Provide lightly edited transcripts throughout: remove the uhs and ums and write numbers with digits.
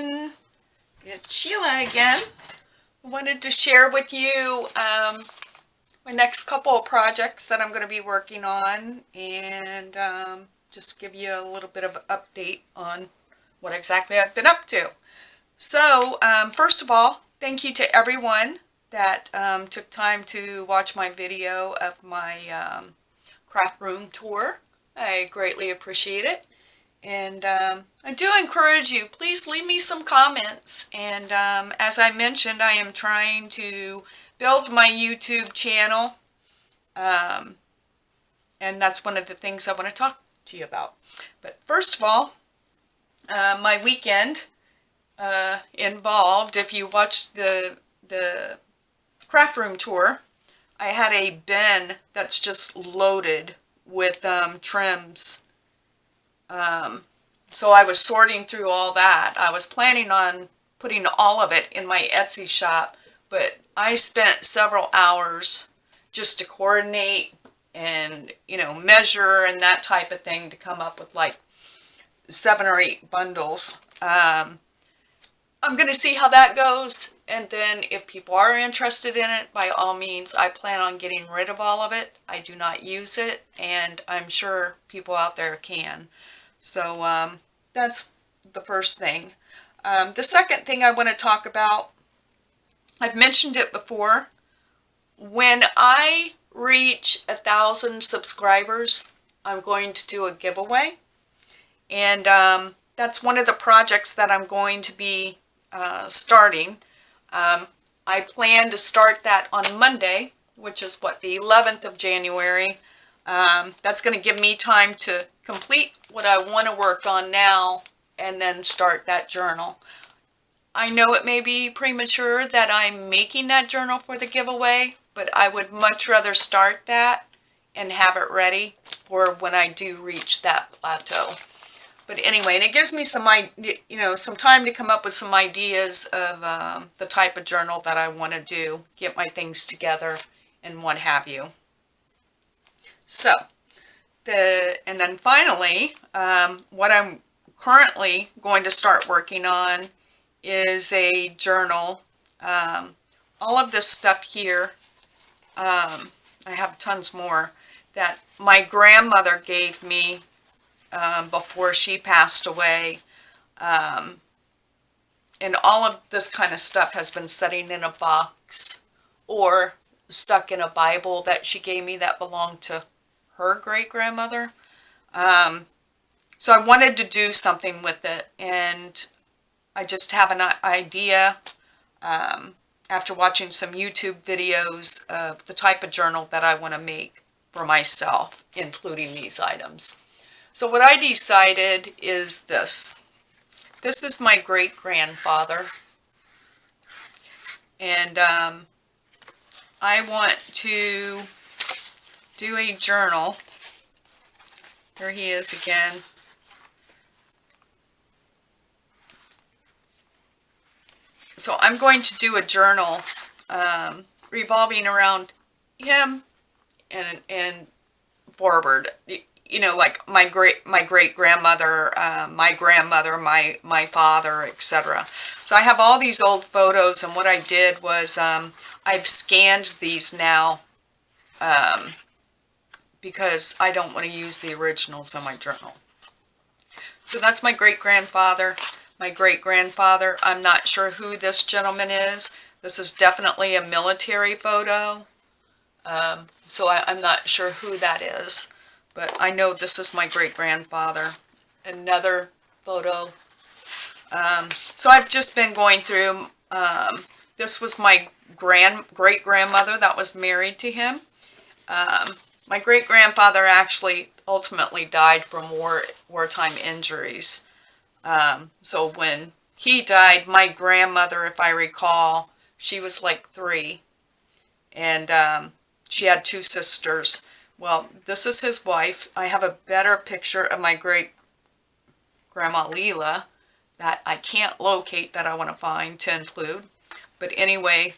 everyone, it's Sheila again. I wanted to share with you my next couple of projects that I'm going to be working on, and just give you a little bit of an update on what exactly I've been up to. So first of all, thank you to everyone that took time to watch my video of my craft room tour. I greatly appreciate it. And I do encourage you, please leave me some comments. And as I mentioned, I am trying to build my YouTube channel. And that's one of the things I want to talk to you about. But first of all, my weekend involved, if you watched the craft room tour, I had a bin that's just loaded with trims. So I was sorting through all that. I was planning on putting all of it in my Etsy shop, but I spent several hours just to coordinate and, measure and that type of thing to come up with like 7 or 8 bundles. I'm going to see how that goes, and then if people are interested in it, by all means, I plan on getting rid of all of it. I do not use it, and I'm sure people out there can. So that's the first thing. The second thing I want to talk about, I've mentioned it before. When I reach 1,000 subscribers, I'm going to do a giveaway. And that's one of the projects that I'm going to be starting. I plan to start that on Monday, which is the 11th of January. That's going to give me time to complete what I want to work on now and then start that journal. I know it may be premature that I'm making that journal for the giveaway, but I would much rather start that and have it ready for when I do reach that plateau. But anyway, and it gives me some time to come up with some ideas of the type of journal that I want to do, get my things together, and what have you. So, and then finally, what I'm currently going to start working on is a journal. All of this stuff here, I have tons more that my grandmother gave me before she passed away. And all of this kind of stuff has been sitting in a box or stuck in a Bible that she gave me that belonged to her great-grandmother. So I wanted to do something with it, and I just have an idea after watching some YouTube videos of the type of journal that I want to make for myself, including these items. So what I decided is this. This is my great-grandfather, and I want to do a journal. Here he is again. So I'm going to do a journal revolving around him and forward. Like my great grandmother, my grandmother, my father, etc. So I have all these old photos, and what I did was I've scanned these now because I don't want to use the originals on my journal. So that's my great-grandfather. My great-grandfather, I'm not sure who this gentleman is. This is definitely a military photo. So I'm not sure who that is. But I know this is my great-grandfather. Another photo. So I've just been going through. This was my great-grandmother that was married to him. My great-grandfather actually ultimately died from wartime injuries. So when he died, my grandmother, if I recall, she was like 3. And she had 2 sisters. Well, this is his wife. I have a better picture of my great-grandma Leela that I can't locate that I want to find to include. But anyway,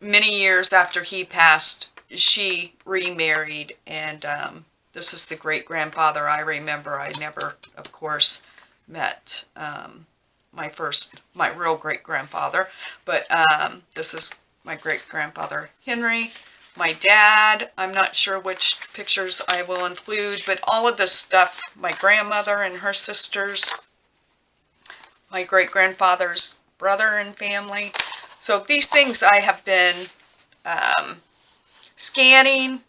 many years after he passed, she remarried, and this is the great-grandfather I remember. I never, of course, met my real great-grandfather, but this is my great-grandfather Henry. My dad, I'm not sure which pictures I will include, but all of this stuff, my grandmother and her sisters, my great-grandfather's brother and family. So these things I have been scanning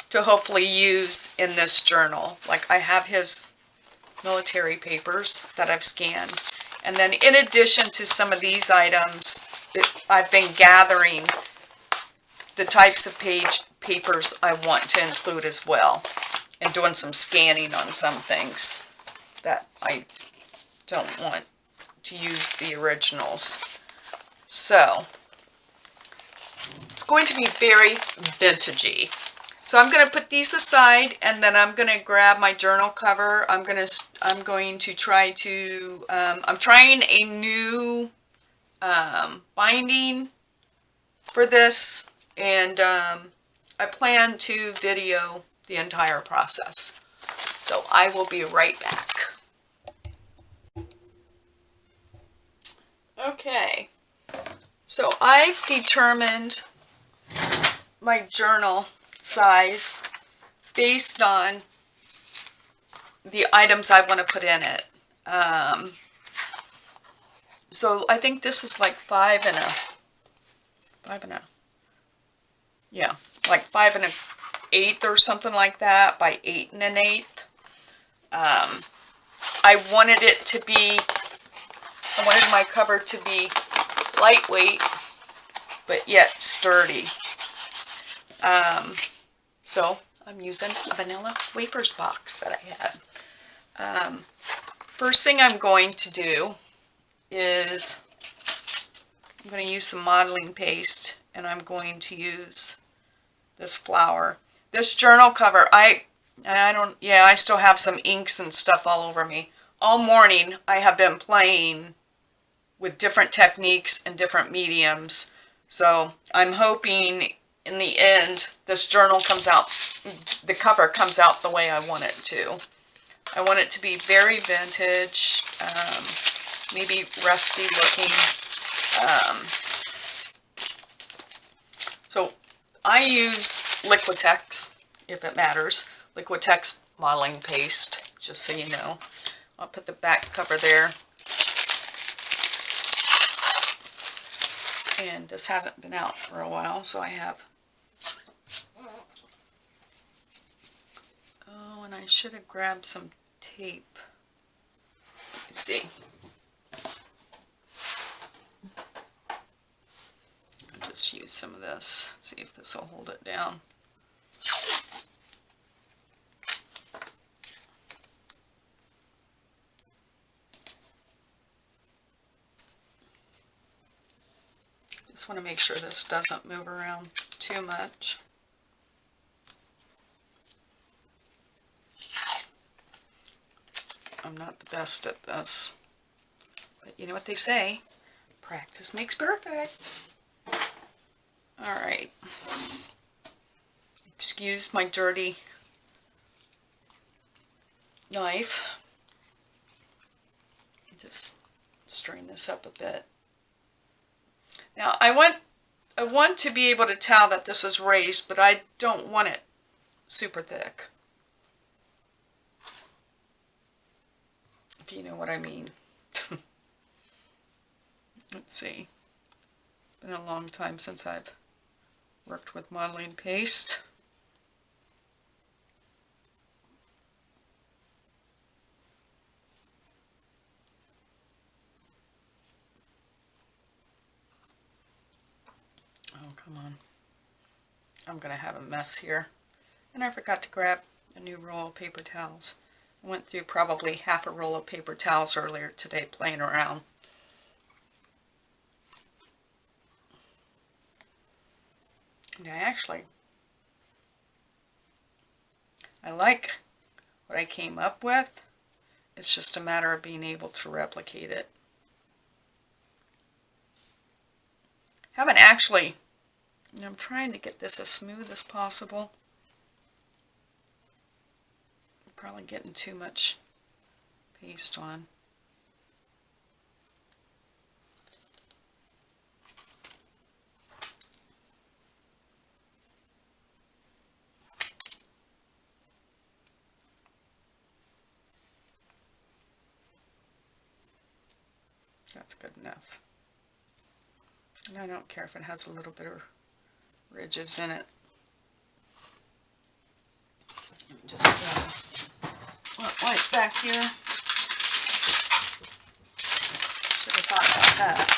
to hopefully use in this journal. Like I have his military papers that I've scanned. And then in addition to some of these items, I've been gathering the types of papers I want to include as well. And doing some scanning on some things that I don't want to use the originals. So, it's going to be very vintagey. So I'm going to put these aside, and then I'm going to grab my journal cover. I'm going to try to, I'm trying a new binding for this, and I plan to video the entire process. So I will be right back. Okay, so I've determined my journal size based on the items I want to put in it. So I think this is like 5 and a, yeah, like 5 1/8 or something like that by 8 1/8. I wanted it to be, I wanted my cover to be lightweight, but yet sturdy. So I'm using a vanilla wafers box that I had. First thing I'm going to do is I'm going to use some modeling paste, and I'm going to use this flower. This journal cover, I still have some inks and stuff all over me. All morning I have been playing with different techniques and different mediums. So I'm hoping in the end this journal comes out, the cover comes out the way I want it to. I want it to be very vintage, maybe rusty looking. So I use Liquitex, if it matters. Liquitex modeling paste, just so you know. I'll put the back cover there. And this hasn't been out for a while, so I have... Oh, and I should have grabbed some tape. Let's see. I'll just use some of this, see if this will hold it down. Just want to make sure this doesn't move around too much. I'm not the best at this, but you know what they say, practice makes perfect. Alright, excuse my dirty knife. Just strain this up a bit. Now I want to be able to tell that this is raised, but I don't want it super thick. If you know what I mean. Let's see. Been a long time since I've worked with modeling paste. Oh, come on. I'm going to have a mess here. And I forgot to grab a new roll of paper towels. I went through probably half a roll of paper towels earlier today playing around. And I like what I came up with. It's just a matter of being able to replicate it. Haven't actually, I'm trying to get this as smooth as possible. I'm probably getting too much paste on. That's good enough. And I don't care if it has a little bit of ridges in it. Just wipe back here. Should have thought about that.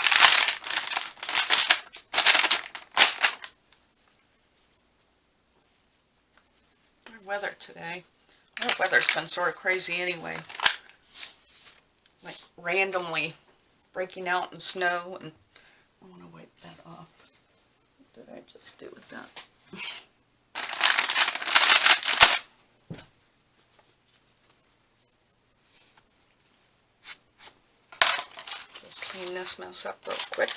Good weather today. Our weather's been sort of crazy anyway. Like randomly breaking out in snow, and I want to wipe that off. What did I just do with that? Just clean this mess up real quick.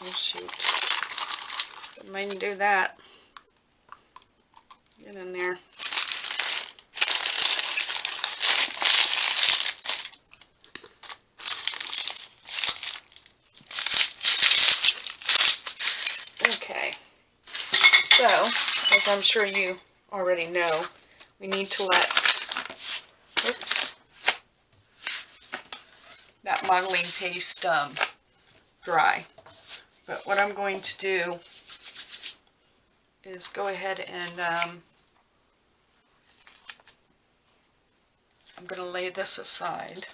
Oh shoot. Didn't mind do that. Get in there. Okay. So, as I'm sure you already know, we need to let, oops, that modeling paste dry. But what I'm going to do is go ahead and I'm going to lay this aside.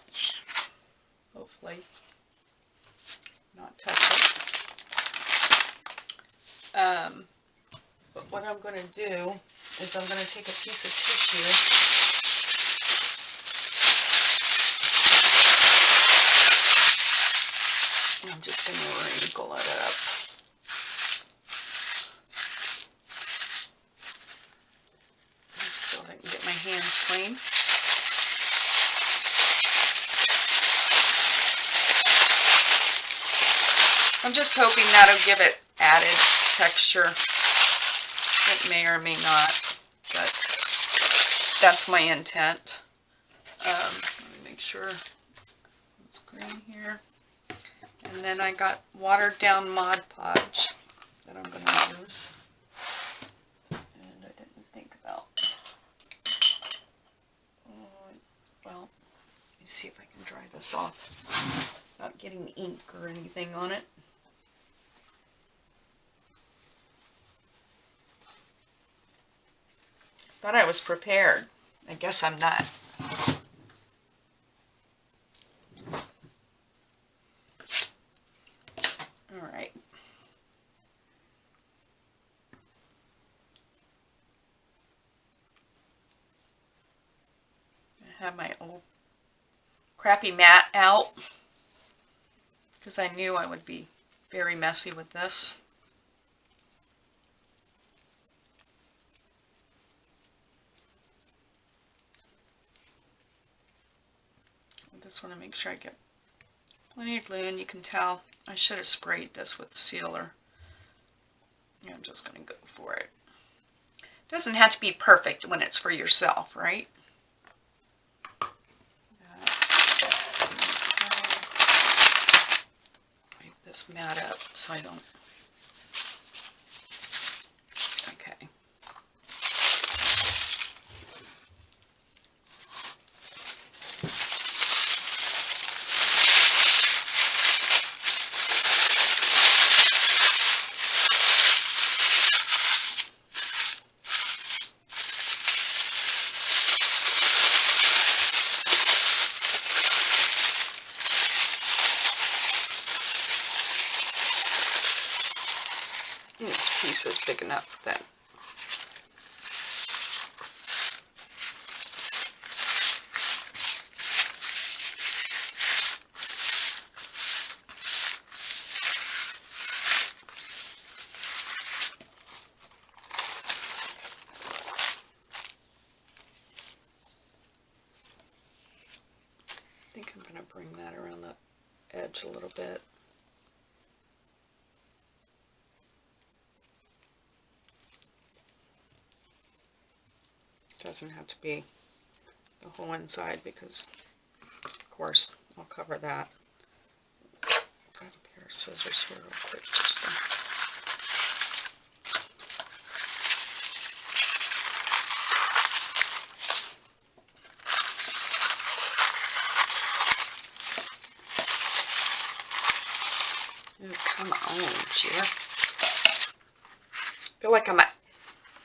Hopefully not touch it. But what I'm going to do is I'm going to take a piece of tissue and I'm just going to wrinkle it up. I still didn't get my hands clean. I'm just hoping that'll give it added texture. It may or may not, but that's my intent. Let me make sure it's green here. And then I got watered down Mod Podge that I'm going to use. And I didn't think about. Well, let me see if I can dry this off without getting ink or anything on it. Thought I was prepared. I guess I'm not. All right. I have my old crappy mat out because I knew I would be very messy with this. I just want to make sure I get plenty of glue, and you can tell I should have sprayed this with sealer. Yeah, I'm just going to go for it. It doesn't have to be perfect when it's for yourself, right? Wipe this mat up so I don't. Okay. This piece is big enough that I think I'm going to bring that around the edge a little bit. Doesn't have to be the whole inside because, of course, I'll cover that. Grab a pair of scissors here real quick. Just to feel like I'm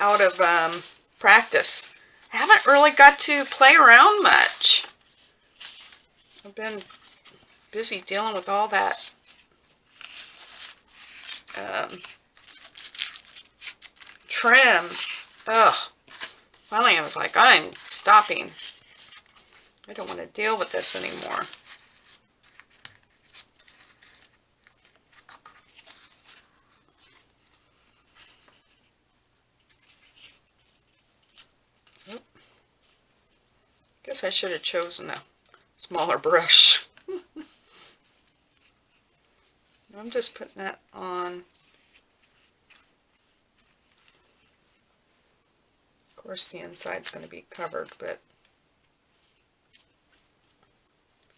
out of practice. I haven't really got to play around much. I've been busy dealing with all that trim. Ugh. Finally, I was like, I'm stopping. I don't want to deal with this anymore. Guess I should have chosen a smaller brush. I'm just putting that on. Of course, the inside's going to be covered, but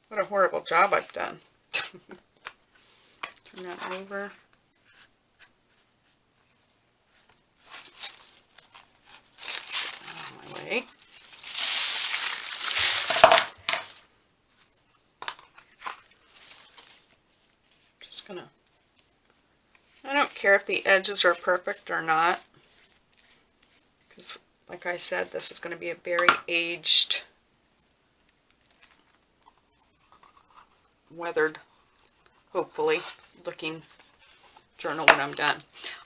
what a horrible job I've done. Turn that over. Out of my way. Just gonna, I don't care if the edges are perfect or not, because like I said, this is going to be a very aged, weathered, hopefully, looking journal when I'm done.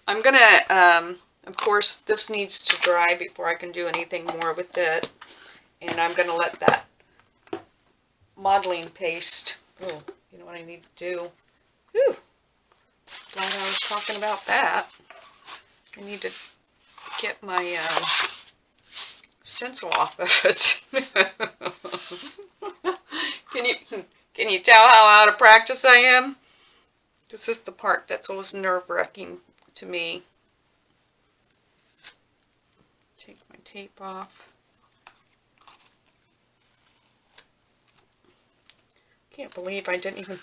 I'm going to, of course, this needs to dry before I can do anything more with it. And I'm going to let that modeling paste, oh, you know what I need to do? Whew, glad I was talking about that. I need to get my stencil off of it. Can you tell how out of practice I am? This is the part that's always nerve-wracking to me. Take my tape off. Can't believe I didn't even,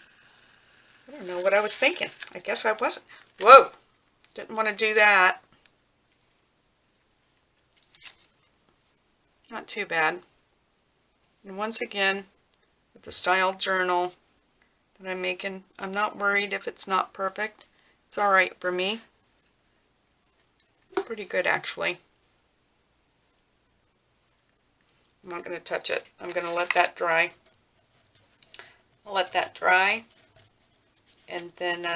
I don't know what I was thinking. I guess I wasn't. Whoa! Didn't want to do that. Not too bad. And once again, with the style journal that I'm making, I'm not worried if it's not perfect. It's alright for me. Pretty good, actually. I'm not going to touch it. I'm going to let that dry. I'll let that dry, and then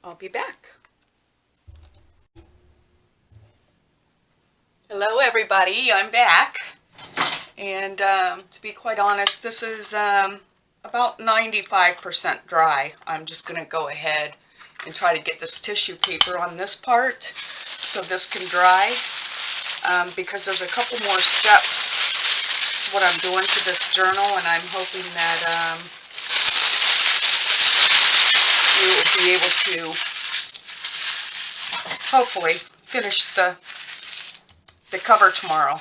I'll be back. Hello everybody, I'm back, and to be quite honest, this is about 95% dry. I'm just going to go ahead and try to get this tissue paper on this part so this can dry, because there's a couple more steps to what I'm doing to this journal, and I'm hoping that you will be able to hopefully finish the cover tomorrow.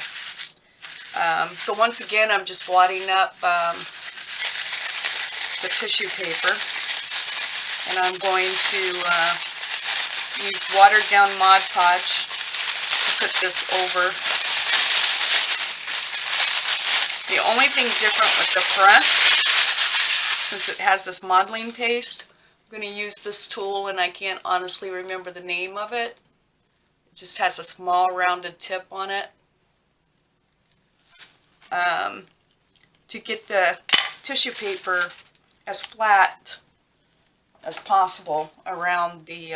So once again, I'm just wadding up the tissue paper, and I'm going to use watered down Mod Podge to put this over. The only thing different with the front, since it has this modeling paste, I'm going to use this tool, and I can't honestly remember the name of it. It just has a small rounded tip on it. To get the tissue paper as flat as possible around the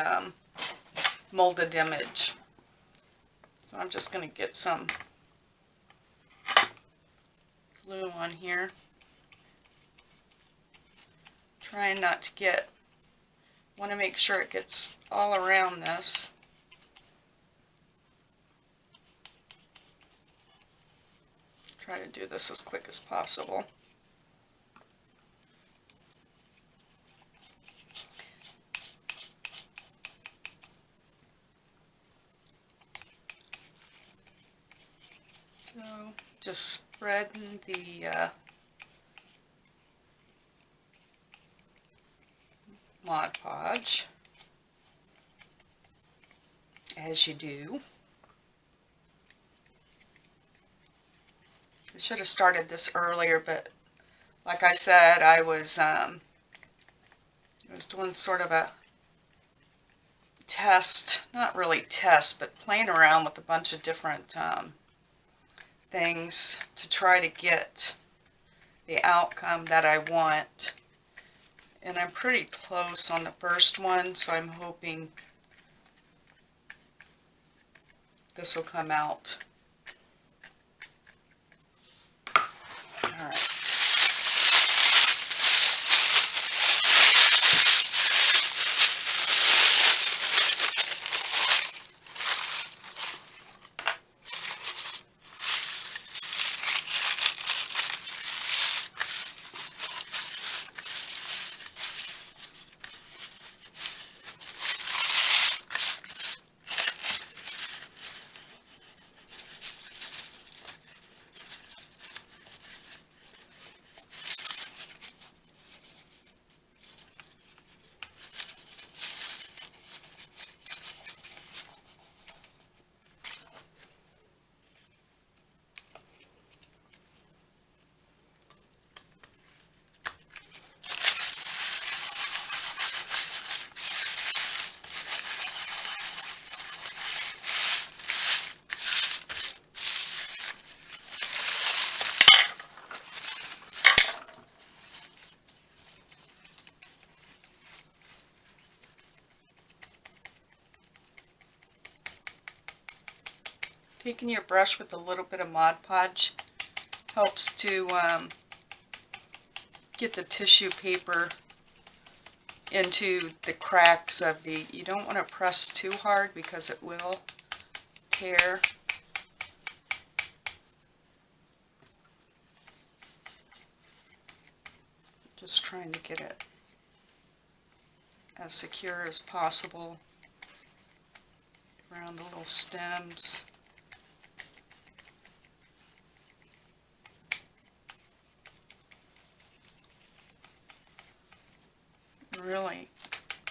molded image. So I'm just going to get some glue on here. Trying not to get, want to make sure it gets all around this. Try to do this as quick as possible. So just spreading the Mod Podge, as you do. I should have started this earlier, but like I said, I was doing sort of a test, not really test, but playing around with a bunch of different things to try to get the outcome that I want. And I'm pretty close on the first one, so I'm hoping this will come out. All right. Taking your brush with a little bit of Mod Podge helps to get the tissue paper into the cracks of the, you don't want to press too hard because it will tear. Just trying to get it as secure as possible around the little stems. Really,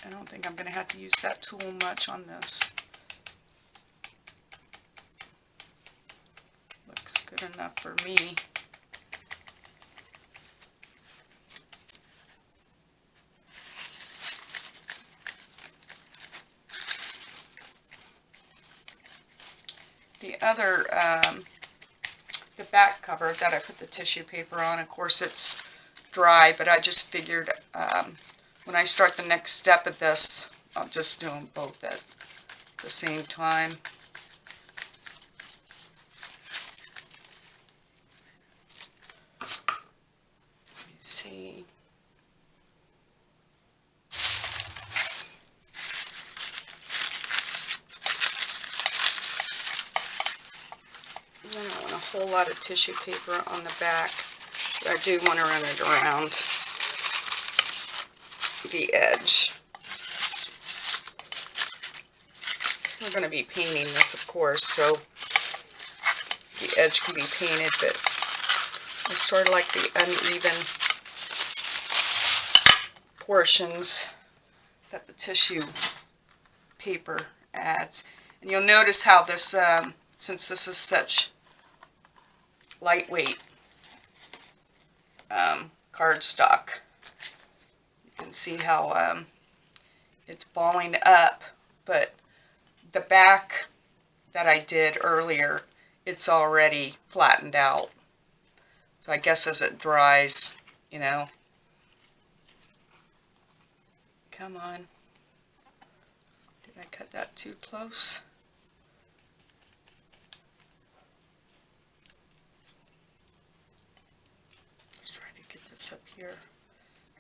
I don't think I'm going to have to use that tool much on this. Looks good enough for me. The other, the back cover that I put the tissue paper on, of course it's dry, but I just figured when I start the next step of this, I'll just do them both at the same time. Let me see. I don't want a whole lot of tissue paper on the back, but I do want to run it around the edge. We're going to be painting this, of course, so the edge can be painted, but I sort of like the uneven portions that the tissue paper adds. And you'll notice how this, since this is such lightweight cardstock, you can see how it's balling up, but the back that I did earlier, it's already flattened out. So I guess as it dries, you know. Come on. Did I cut that too close? Let's try to get this up here.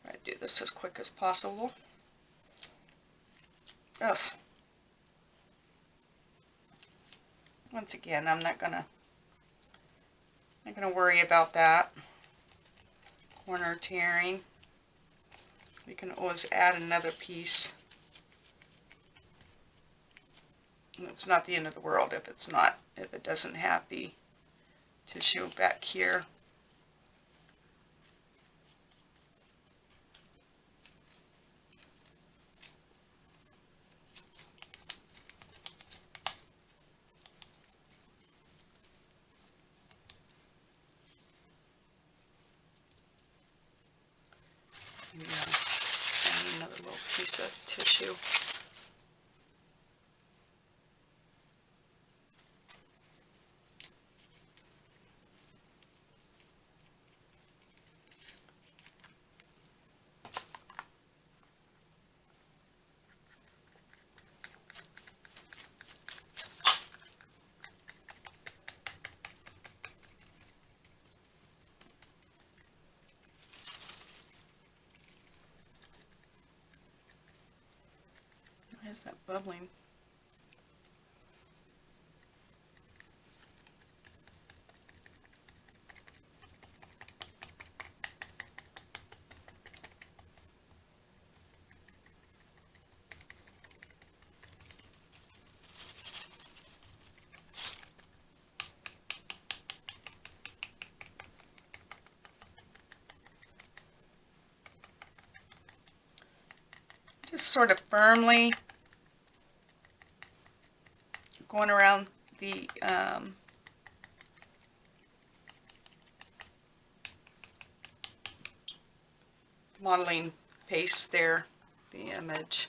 Try to do this as quick as possible. Ugh. Once again, I'm not gonna worry about that. Corner tearing. We can always add another piece. And it's not the end of the world if it doesn't have the tissue back here. Maybe I'll add another little piece of tissue. Why is that bubbling? Just sort of firmly going around the modeling paste there, the image.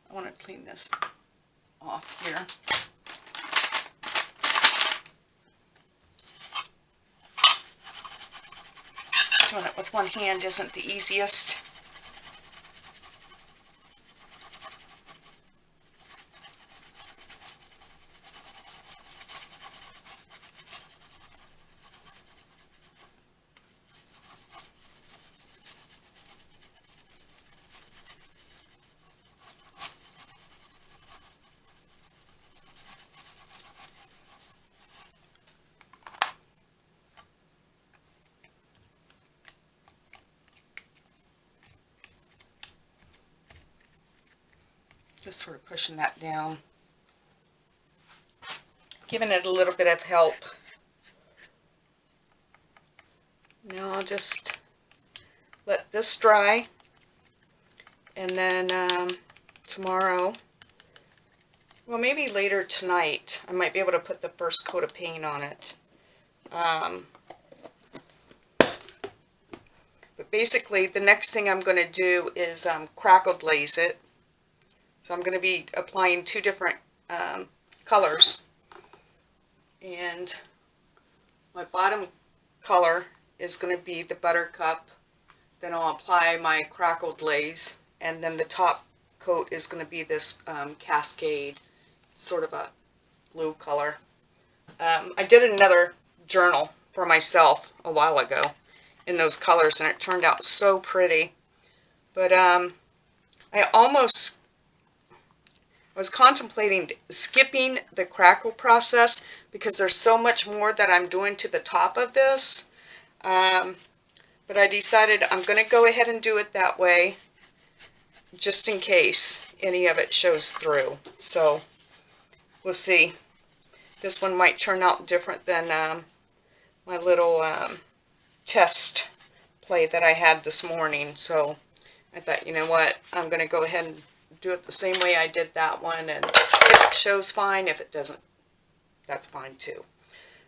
I want to clean this off here. Doing it with one hand isn't the easiest. Just sort of pushing that down, giving it a little bit of help. Now I'll just let this dry, and then tomorrow, well, maybe later tonight, I might be able to put the first coat of paint on it. But basically, the next thing I'm going to do is crackle glaze it. So I'm going to be applying two different colors. And my bottom color is going to be the Buttercup. Then I'll apply my crackle glaze. And then the top coat is going to be this Cascade, sort of a blue color. I did another journal for myself a while ago in those colors, and it turned out so pretty. But I was contemplating skipping the crackle process because there's so much more that I'm doing to the top of this. But I decided I'm going to go ahead and do it that way, just in case any of it shows through. So we'll see. This one might turn out different than my little test play that I had this morning. So I thought, you know what, I'm going to go ahead and do it the same way I did that one, and if it shows, fine. If it doesn't, that's fine too.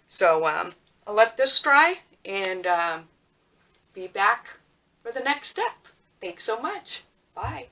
So I'll let this dry and be back for the next step. Thanks so much. Bye.